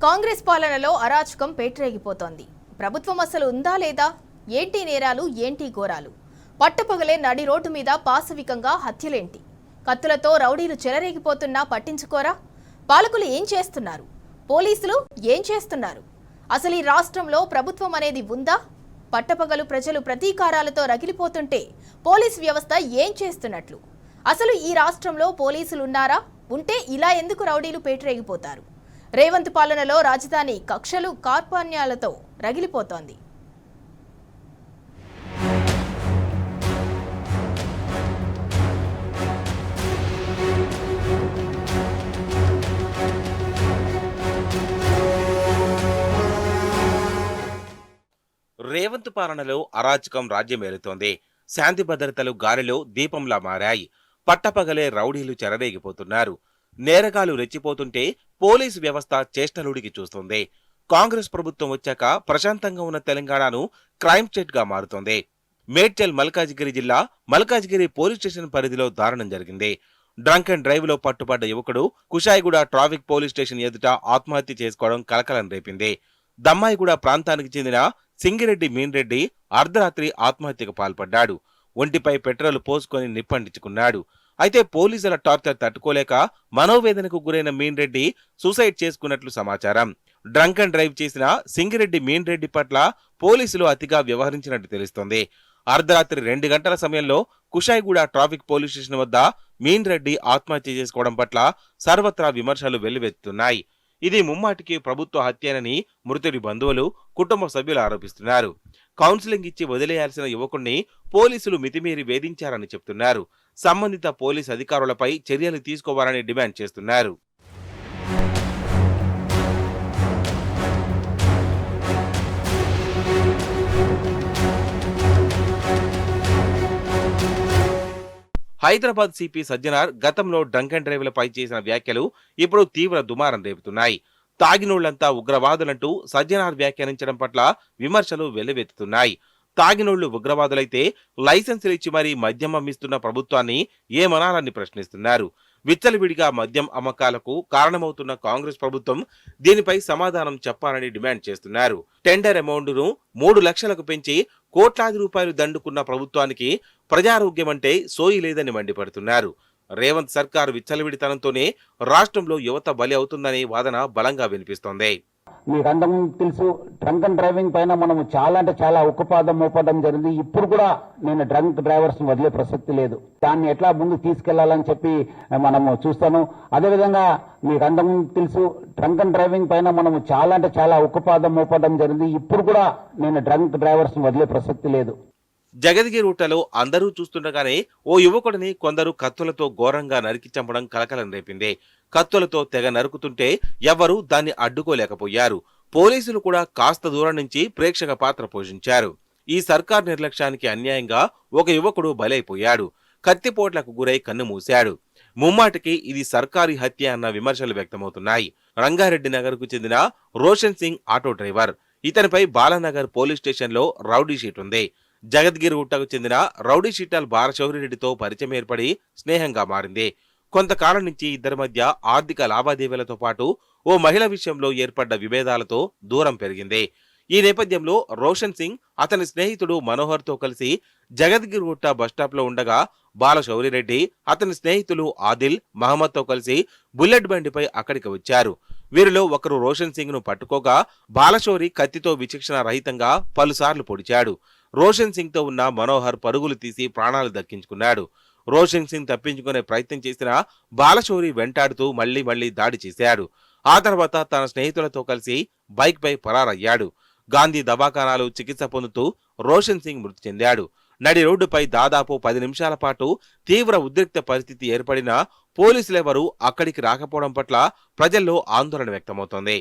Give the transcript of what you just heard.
కాంగ్రెస్ పాలనలో అరాచకం పేట్రేగిపోతోంది. ప్రభుత్వం అసలు ఉందా లేదా? ఏంటి నేరాలు, ఏంటి ఘోరాలు? పట్టపగలే నడి రోడ్డు మీద పాశవికంగా హత్యలేంటి? కత్తులతో రౌడీలు చెలరేగిపోతున్నా పట్టించుకోరా? పాలకులు ఏం చేస్తున్నారు? పోలీసులు ఏం చేస్తున్నారు? అసలు ఈ రాష్ట్రంలో ప్రభుత్వం అనేది ఉందా? పట్టపగలు ప్రజలు ప్రతీకారాలతో రగిలిపోతుంటే పోలీస్ వ్యవస్థ ఏం చేస్తున్నట్లు? అసలు ఈ రాష్ట్రంలో పోలీసులు ఉన్నారా? ఉంటే ఇలా ఎందుకు రౌడీలు పేట్రేగిపోతారు? రేవంత్ పాలనలో రాజధాని కక్షలు కార్పణ్యాలతో రగిలిపోతోంది. రేవంత్ పాలనలో అరాచకం రాజ్యమేలుతోంది. శాంతి భద్రతలు గాలిలో దీపంలా మారాయి. పట్టపగలే రౌడీలు చెలరేగిపోతున్నారు. నేరగాలు రెచ్చిపోతుంటే పోలీసు వ్యవస్థ చేష్టలుడికి చూస్తుంది. కాంగ్రెస్ ప్రభుత్వం వచ్చాక ప్రశాంతంగా ఉన్న తెలంగాణను క్రైమ్ స్టేట్ గా మారుతోంది. మేడ్చల్ మల్కాజిగిరి జిల్లా మల్కాజిగిరి పోలీస్ స్టేషన్ పరిధిలో దారుణం జరిగింది. డ్రంక్ అండ్ డ్రైవ్ లో పట్టుబడ్డ యువకుడు కుషాయిగూడ ట్రాఫిక్ పోలీస్ స్టేషన్ ఎదుట ఆత్మహత్య చేసుకోవడం కలకలం రేపింది. దమ్మాయిగూడ ప్రాంతానికి చెందిన సింగిరెడ్డి మీన్రెడ్డి అర్ధరాత్రి ఆత్మహత్యకు పాల్పడ్డాడు. ఒంటిపై పెట్రోల్ పోసుకొని నిప్పండించుకున్నాడు. అయితే పోలీసుల టార్చర్ తట్టుకోలేక మనోవేదనకు గురైన మీన్రెడ్డి సూసైడ్ చేసుకున్నట్లు సమాచారం. డ్రంక్ అండ్ డ్రైవ్ చేసిన సింగిరెడ్డి మీన్రెడ్డి పట్ల పోలీసులు అతిగా వ్యవహరించినట్టు తెలుస్తోంది. అర్ధరాత్రి 2 గంటల సమయంలో కుషాయిగూడ ట్రాఫిక్ పోలీస్ స్టేషన్ వద్ద మీన్రెడ్డి ఆత్మహత్య చేసుకోవడం పట్ల సర్వత్రా విమర్శలు వెల్లువెత్తుతున్నాయి. ఇది ముమ్మాటికి ప్రభుత్వ హత్యనని మృతుడి బంధువులు, కుటుంబ సభ్యులు ఆరోపిస్తున్నారు. కౌన్సిలింగ్ ఇచ్చి వదిలేయాల్సిన యువకుణ్ణి పోలీసులు మితిమీరి వేధించారని చెప్తున్నారు. సంబంధిత పోలీస్ అధికారులపై చర్యలు తీసుకోవాలని డిమాండ్ చేస్తున్నారు. హైదరాబాద్ సిపి సజ్జనార్ గతంలో డ్రంక్ అండ్ డ్రైవ్లపై చేసిన వ్యాఖ్యలు ఇప్పుడు తీవ్ర దుమారం రేపుతున్నాయి. తాగినోళ్లంతా ఉగ్రవాదులంటూ సజ్జనార్ వ్యాఖ్యానించడం పట్ల విమర్శలు వెల్లువెత్తుతున్నాయి. తాగినోళ్లు ఉగ్రవాదులైతే లైసెన్సులు ఇచ్చి మరీ మద్యం అమ్మిస్తున్న ప్రభుత్వాన్ని ఏమనాలని ప్రశ్నిస్తున్నారు. విచ్చలవిడిగా మద్యం అమ్మకాలకు కారణమవుతున్న కాంగ్రెస్ ప్రభుత్వం దీనిపై సమాధానం చెప్పాలని డిమాండ్ చేస్తున్నారు. టెండర్ అమౌంట్ను 3 లక్షలకు పెంచి కోట్లాది రూపాయలు దండుకున్న ప్రభుత్వానికి ప్రజారోగ్యం అంటే సోయి లేదని మండిపడుతున్నారు. రేవంత్ సర్కారు విచ్చలవిడితనంతోనే రాష్ట్రంలో యువత బలి అవుతుందనే వాదన బలంగా వినిపిస్తోంది. మీకు అందరం తెలుసు, డ్రంక్ అండ్ డ్రైవింగ్ పైన మనం చాలా అంటే చాలా ఉక్కుపాదం మోపడం జరిగింది. ఇప్పుడు కూడా నేను డ్రంక్ డ్రైవర్స్ వదిలే ప్రసక్తి లేదు. దాన్ని ఎట్లా ముందుకు తీసుకెళ్లాలని చెప్పి మనము చూస్తాను. అదేవిధంగా మీకు అందరం తెలుసు, డ్రంక్ అండ్ డ్రైవింగ్ పైన మనం చాలా అంటే చాలా ఉక్కుపాదం మోపడం జరిగింది. ఇప్పుడు కూడా నేను డ్రంక్ డ్రైవర్స్ వదిలే ప్రసక్తి లేదు. జగద్గిరిగుట్టలో అందరూ చూస్తుండగానే ఓ యువకుడిని కొందరు కత్తులతో ఘోరంగా నరికి చంపడం కలకలం రేపింది. కత్తులతో తెగ నరుకుతుంటే ఎవరూ దాన్ని అడ్డుకోలేకపోయారు. పోలీసులు కూడా కాస్త దూరం నుంచి ప్రేక్షక పాత్ర పోషించారు. ఈ సర్కార్ నిర్లక్ష్యానికి అన్యాయంగా ఒక యువకుడు బలైపోయాడు. కత్తిపోట్లకు గురై కన్నుమూశాడు. ముమ్మాటికి ఇది సర్కారీ హత్య అన్న విమర్శలు వ్యక్తమవుతున్నాయి. రంగారెడ్డి నగర్ కు చెందిన రోషన్ సింగ్ ఆటో డ్రైవర్. ఇతనిపై బాలానగర్ పోలీస్ స్టేషన్లో రౌడీ షీట్ ఉంది. జగద్గిరిగుట్టకు చెందిన రౌడీ షీటాల్ బాలశౌరిరెడ్డితో పరిచయం ఏర్పడి స్నేహంగా మారింది. కొంతకాలం నుంచి ఇద్దరి మధ్య ఆర్థిక లావాదేవీలతో పాటు ఓ మహిళ విషయంలో ఏర్పడ్డ విభేదాలతో దూరం పెరిగింది. ఈ నేపథ్యంలో రోషన్ సింగ్ అతని స్నేహితుడు మనోహర్తో కలిసి జగద్గిరిగుట్ట బస్టాప్లో ఉండగా బాలశౌరిరెడ్డి అతని స్నేహితులు ఆదిల్, మహమ్మద్తో కలిసి బుల్లెట్ బండిపై అక్కడికి వచ్చారు. వీరిలో ఒకరు రోషన్ సింగ్ ను పట్టుకోగా బాలశౌరి కత్తితో విచక్షణ రహితంగా పలుసార్లు పొడిచాడు. రోషన్ సింగ్ తో ఉన్న మనోహర్ పరుగులు తీసి ప్రాణాలు దక్కించుకున్నాడు. రోషన్ సింగ్ తప్పించుకునే ప్రయత్నం చేసిన బాలశౌరి వెంటాడుతూ మళ్లీ దాడి చేశాడు. ఆ తర్వాత తన స్నేహితులతో కలిసి బైక్ పై పరారయ్యాడు. గాంధీ దవాఖానాలో చికిత్స పొందుతూ రోషన్ సింగ్ మృతి చెందాడు. నడి రోడ్డుపై దాదాపు 10 నిమిషాల పాటు తీవ్ర ఉద్రిక్త పరిస్థితి ఏర్పడినా పోలీసులెవరూ అక్కడికి రాకపోవడం పట్ల ప్రజల్లో ఆందోళన వ్యక్తమవుతోంది.